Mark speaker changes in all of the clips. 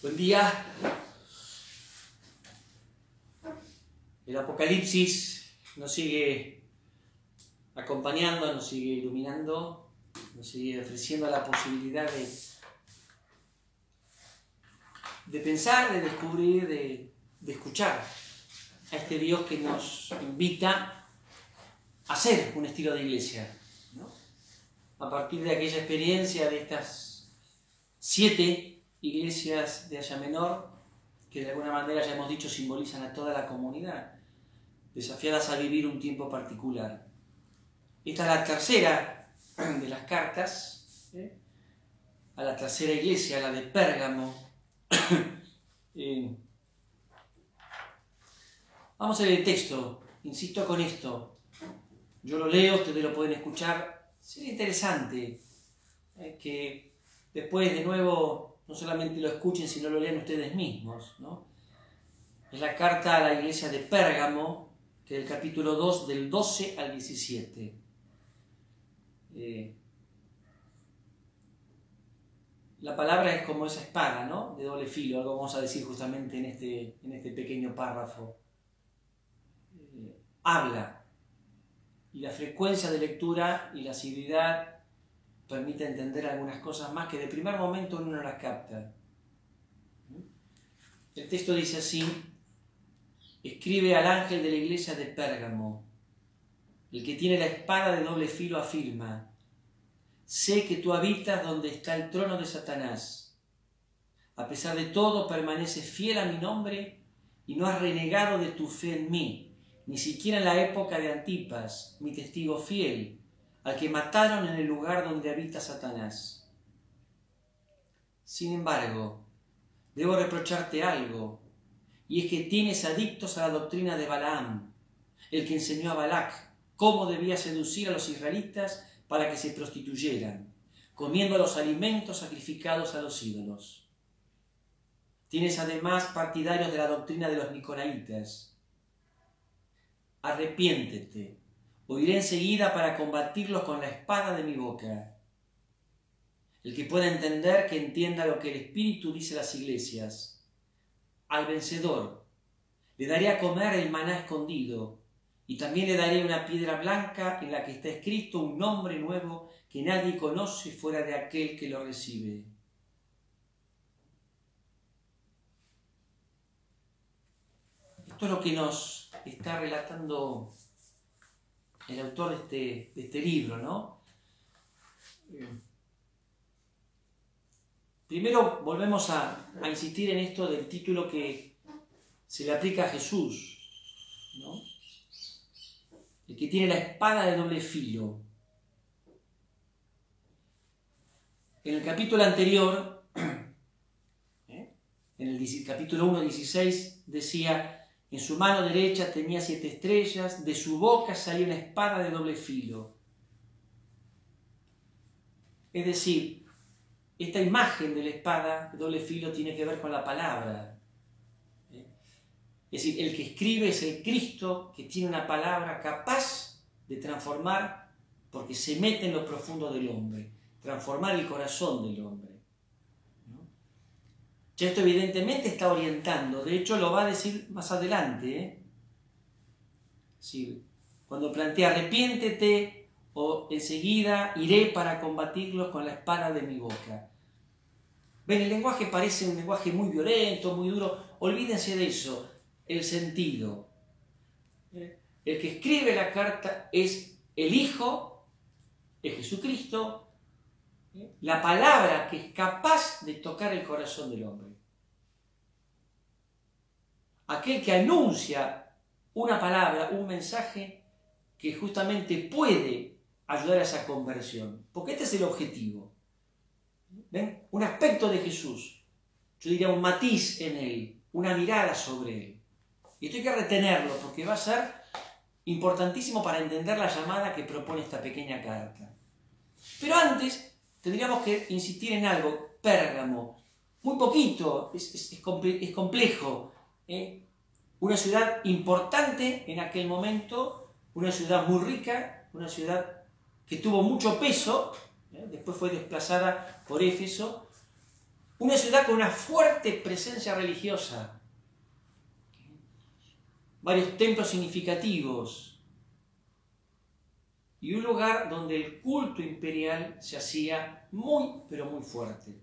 Speaker 1: Buen día. El Apocalipsis nos sigue acompañando, nos sigue iluminando, nos sigue ofreciendo la posibilidad de pensar, de descubrir, de escuchar a este Dios que nos invita a ser un estilo de iglesia, ¿no? A partir de aquella experiencia de estas 7 iglesias de Asia Menor, que de alguna manera, ya hemos dicho, simbolizan a toda la comunidad, desafiadas a vivir un tiempo particular. Esta es la tercera de las cartas, a la tercera iglesia, la de Pérgamo. Vamos a leer el texto, insisto con esto. Yo lo leo, ustedes lo pueden escuchar. Sería interesante que después de nuevo no solamente lo escuchen, sino lo lean ustedes mismos, ¿no? Es la carta a la iglesia de Pérgamo, que es el capítulo 2, del 12 al 17. La palabra es como esa espada, ¿no? De doble filo, algo vamos a decir justamente en este pequeño párrafo. Habla, y la frecuencia de lectura y la asiduidad permite entender algunas cosas más que de primer momento uno no las capta. El texto dice así: escribe al ángel de la iglesia de Pérgamo, el que tiene la espada de doble filo afirma: sé que tú habitas donde está el trono de Satanás. A pesar de todo permaneces fiel a mi nombre y no has renegado de tu fe en mí, ni siquiera en la época de Antipas, mi testigo fiel, al que mataron en el lugar donde habita Satanás. Sin embargo, debo reprocharte algo, y es que tienes adictos a la doctrina de Balaam, el que enseñó a Balac cómo debía seducir a los israelitas para que se prostituyeran, comiendo los alimentos sacrificados a los ídolos. Tienes además partidarios de la doctrina de los nicolaitas. Arrepiéntete, o iré enseguida para combatirlos con la espada de mi boca. El que pueda entender, que entienda lo que el Espíritu dice a las iglesias. Al vencedor le daré a comer el maná escondido, y también le daré una piedra blanca en la que está escrito un nombre nuevo que nadie conoce fuera de aquel que lo recibe. Esto es lo que nos está relatando el autor de este libro, ¿no? Primero volvemos a insistir en esto del título que se le aplica a Jesús, ¿no? El que tiene la espada de doble filo. En el capítulo anterior, en el capítulo 1, 16, decía: en su mano derecha tenía 7 estrellas, de su boca salía una espada de doble filo. Es decir, esta imagen de la espada de doble filo tiene que ver con la palabra. Es decir, el que escribe es el Cristo, que tiene una palabra capaz de transformar, porque se mete en lo profundo del hombre, transformar el corazón del hombre. Ya esto evidentemente está orientando, de hecho lo va a decir más adelante, sí, cuando plantea arrepiéntete o enseguida iré para combatirlos con la espada de mi boca. Ven, el lenguaje parece un lenguaje muy violento, muy duro. Olvídense de eso, el sentido. El que escribe la carta es el Hijo, es Jesucristo, la palabra que es capaz de tocar el corazón del hombre. Aquel que anuncia una palabra, un mensaje que justamente puede ayudar a esa conversión. Porque este es el objetivo. ¿Ven? Un aspecto de Jesús. Yo diría un matiz en él, una mirada sobre él. Y esto hay que retenerlo porque va a ser importantísimo para entender la llamada que propone esta pequeña carta. Pero antes tendríamos que insistir en algo. Pérgamo, muy poquito, es complejo. Una ciudad importante en aquel momento, una ciudad muy rica, una ciudad que tuvo mucho peso, después fue desplazada por Éfeso, Una ciudad con una fuerte presencia religiosa, varios templos significativos y un lugar donde el culto imperial se hacía muy, pero muy fuerte.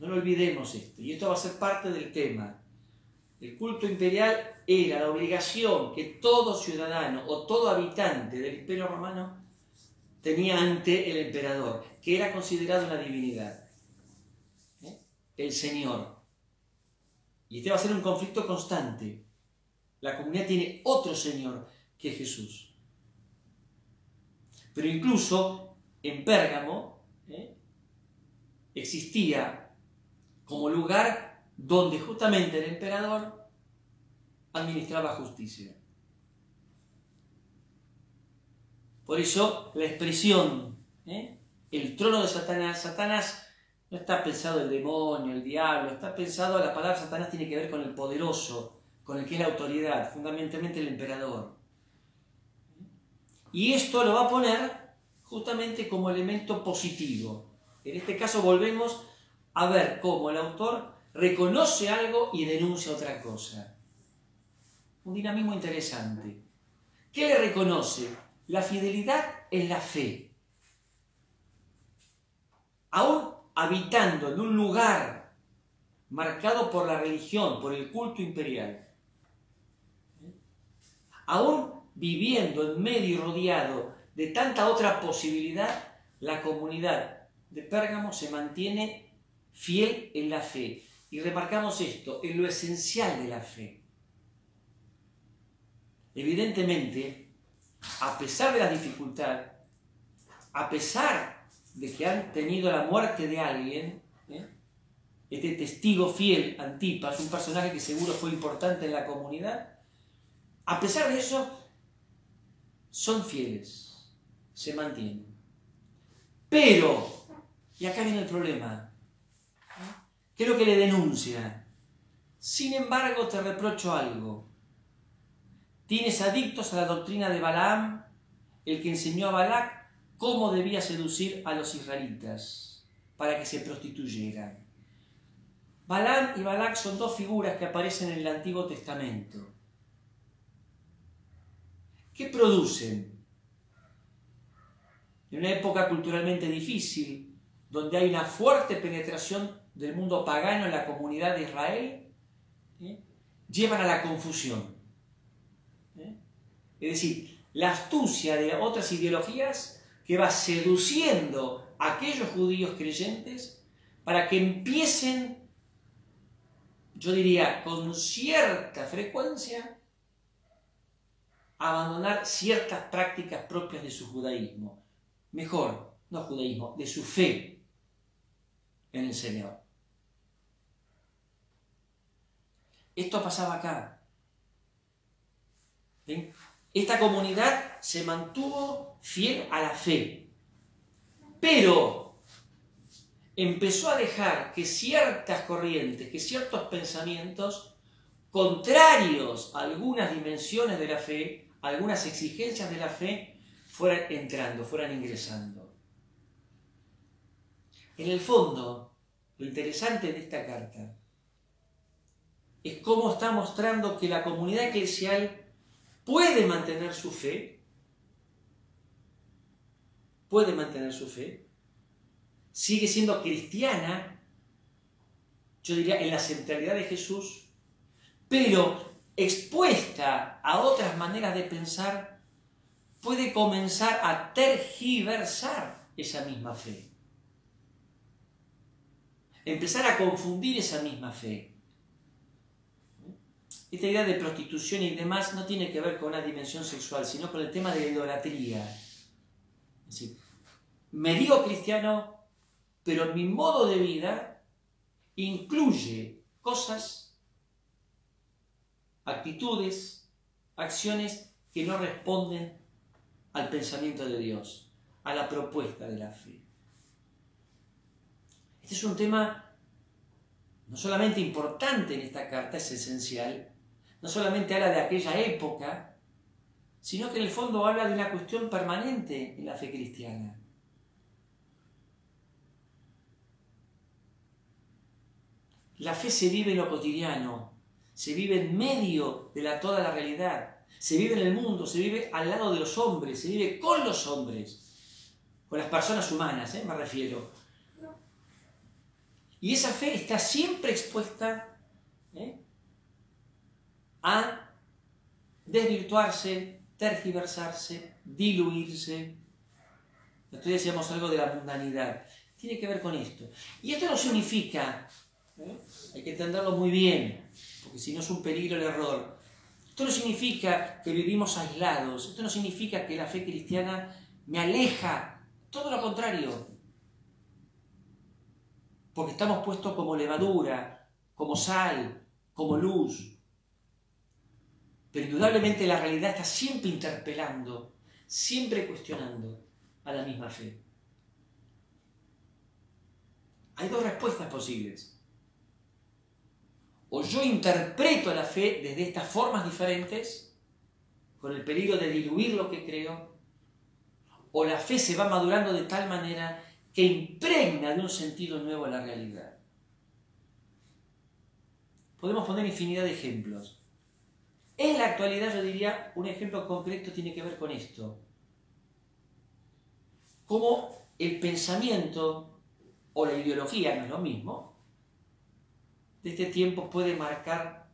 Speaker 1: No lo olvidemos esto, y esto va a ser parte del tema. El culto imperial era la obligación que todo ciudadano o todo habitante del Imperio Romano tenía ante el emperador, que era considerado una divinidad, el Señor. Y este va a ser un conflicto constante. La comunidad tiene otro Señor que Jesús. Pero incluso en Pérgamo existía como lugar donde justamente el emperador administraba justicia. Por eso la expresión, el trono de Satanás, Satanás no está pensado el demonio, el diablo, está pensado, la palabra Satanás tiene que ver con el poderoso, con el que es la autoridad, fundamentalmente el emperador. Y esto lo va a poner justamente como elemento positivo. En este caso volvemos a ver cómo el autor reconoce algo y denuncia otra cosa. Un dinamismo interesante. ¿Qué le reconoce? La fidelidad en la fe. Aún habitando en un lugar marcado por la religión, por el culto imperial, aún viviendo en medio y rodeado de tanta otra posibilidad, la comunidad de Pérgamo se mantiene fiel en la fe. Y remarcamos esto, en lo esencial de la fe. Evidentemente, a pesar de la dificultad, a pesar de que han tenido la muerte de alguien, este testigo fiel, Antipas, un personaje que seguro fue importante en la comunidad, a pesar de eso, son fieles, se mantienen. Pero, y acá viene el problema, ¿qué es lo que le denuncia? Sin embargo, te reprocho algo. Tienes adictos a la doctrina de Balaam, el que enseñó a Balac cómo debía seducir a los israelitas para que se prostituyeran. Balaam y Balac son dos figuras que aparecen en el Antiguo Testamento. ¿Qué producen? En una época culturalmente difícil, donde hay una fuerte penetración del mundo pagano en la comunidad de Israel, llevan a la confusión. Es decir, la astucia de otras ideologías que va seduciendo a aquellos judíos creyentes para que empiecen, yo diría, con cierta frecuencia, a abandonar ciertas prácticas propias de su judaísmo. Mejor, no judaísmo, de su fe en el Señor. Esto pasaba acá. ¿Ven? Esta comunidad se mantuvo fiel a la fe, pero empezó a dejar que ciertas corrientes, que ciertos pensamientos contrarios a algunas dimensiones de la fe, a algunas exigencias de la fe, fueran entrando, fueran ingresando. En el fondo, lo interesante de esta carta es cómo está mostrando que la comunidad eclesial puede mantener su fe, sigue siendo cristiana, yo diría en la centralidad de Jesús, pero expuesta a otras maneras de pensar, puede comenzar a tergiversar esa misma fe, empezar a confundir esa misma fe. Esta idea de prostitución y demás no tiene que ver con una dimensión sexual, sino con el tema de la idolatría. Es decir, me digo cristiano, pero mi modo de vida incluye cosas, actitudes, acciones que no responden al pensamiento de Dios, a la propuesta de la fe. Este es un tema no solamente importante en esta carta, es esencial. No solamente habla de aquella época, sino que en el fondo habla de una cuestión permanente en la fe cristiana. La fe se vive en lo cotidiano, se vive en medio de toda la realidad, se vive en el mundo, se vive al lado de los hombres, se vive con los hombres, con las personas humanas, me refiero. Y esa fe está siempre expuesta a desvirtuarse, tergiversarse, diluirse. Nosotros decíamos algo de la mundanidad. Tiene que ver con esto. Y esto no significa, hay que entenderlo muy bien, porque si no es un peligro el error. Esto no significa que vivimos aislados. Esto no significa que la fe cristiana me aleja. Todo lo contrario. Porque estamos puestos como levadura, como sal, como luz. Pero indudablemente la realidad está siempre interpelando, siempre cuestionando a la misma fe. Hay dos respuestas posibles. O yo interpreto la fe desde estas formas diferentes, con el peligro de diluir lo que creo, o la fe se va madurando de tal manera que impregna de un sentido nuevo a la realidad. Podemos poner infinidad de ejemplos. En la actualidad yo diría, un ejemplo concreto tiene que ver con esto. Cómo el pensamiento o la ideología, no es lo mismo, de este tiempo puede marcar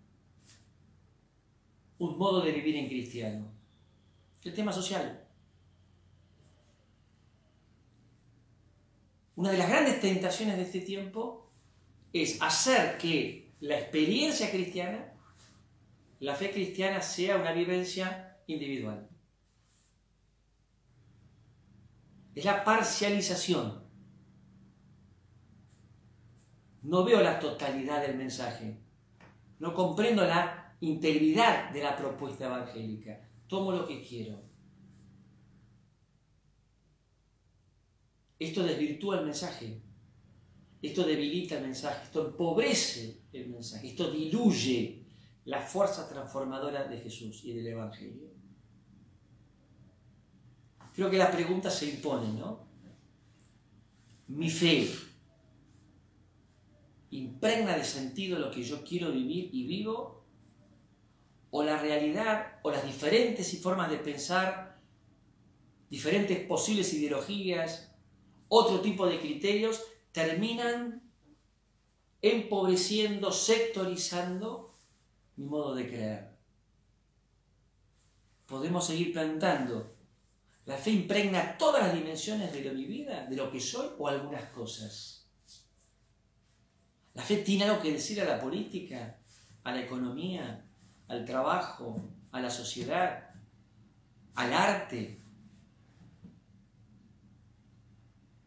Speaker 1: un modo de vivir en cristiano. El tema social. Una de las grandes tentaciones de este tiempo es hacer que la experiencia cristiana, la fe cristiana, sea una vivencia individual. Es la parcialización. No veo la totalidad del mensaje. No comprendo la integridad de la propuesta evangélica. Tomo lo que quiero. Esto desvirtúa el mensaje. Esto debilita el mensaje. Esto empobrece el mensaje. Esto diluye la fuerza transformadora de Jesús y del Evangelio. Creo que la pregunta se impone, ¿no? Mi fe impregna de sentido lo que yo quiero vivir y vivo, o la realidad, o las diferentes formas de pensar, diferentes posibles ideologías, otro tipo de criterios, terminan empobreciendo, sectorizando mi modo de creer. Podemos seguir plantando. La fe impregna todas las dimensiones de mi vida, de lo que soy, o algunas cosas. La fe tiene algo que decir a la política, a la economía, al trabajo, a la sociedad, al arte.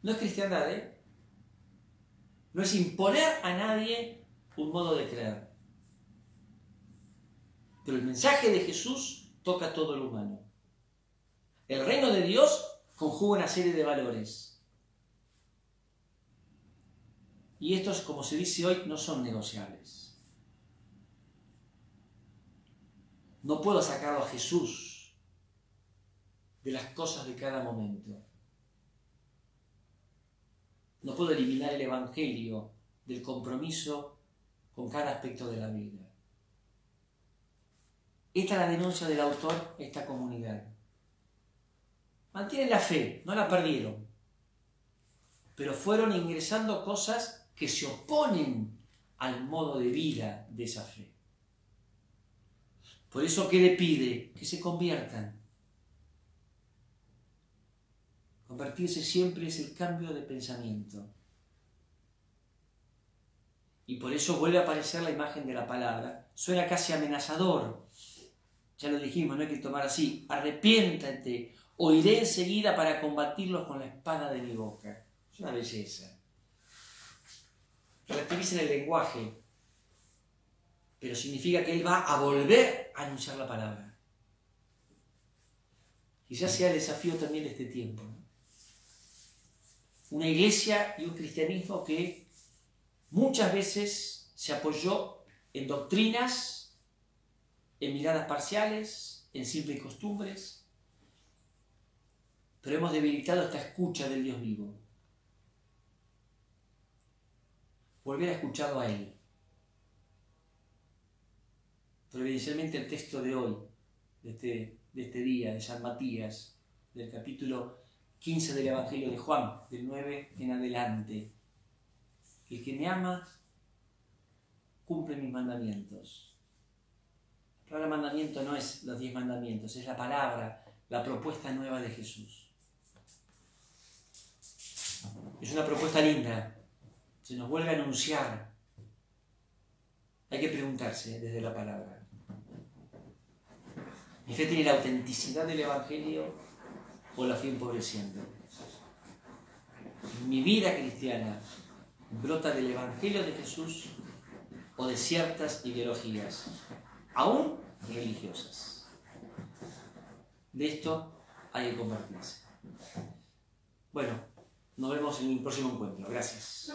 Speaker 1: No es cristiandad, No es imponer a nadie un modo de creer. Pero el mensaje de Jesús toca a todo lo humano. El reino de Dios conjuga una serie de valores. Y estos, como se dice hoy, no son negociables. No puedo sacarlo a Jesús de las cosas de cada momento. No puedo eliminar el Evangelio del compromiso con cada aspecto de la vida. Esta es la denuncia del autor a esta comunidad. Mantienen la fe, no la perdieron, pero fueron ingresando cosas que se oponen al modo de vida de esa fe. Por eso, ¿qué le pide? Que se conviertan. Convertirse siempre es el cambio de pensamiento. Y por eso vuelve a aparecer la imagen de la palabra. Suena casi amenazador. Ya lo dijimos, no hay que tomar así. Arrepiéntate o iré enseguida para combatirlos con la espada de mi boca. Es una belleza. Relativicen el lenguaje, pero significa que Él va a volver a anunciar la palabra. Quizás sea el desafío también de este tiempo, ¿no? Una iglesia y un cristianismo que muchas veces se apoyó en doctrinas, en miradas parciales, en simples costumbres, pero hemos debilitado esta escucha del Dios vivo. Volver a escucharlo a Él. providencialmente el texto de hoy, de este día, de San Matías, del capítulo 15 del Evangelio de Juan, del 9 en adelante. El que me ama cumple mis mandamientos. La palabra mandamiento no es los 10 mandamientos, es la palabra, la propuesta nueva de Jesús. Es una propuesta linda, se nos vuelve a anunciar. Hay que preguntarse desde la palabra. ¿Mi fe tiene la autenticidad del Evangelio o la fui empobreciendo? ¿Mi vida cristiana brota del Evangelio de Jesús o de ciertas ideologías, aún religiosas? De esto hay que convertirse. Bueno, nos vemos en el próximo encuentro. Gracias.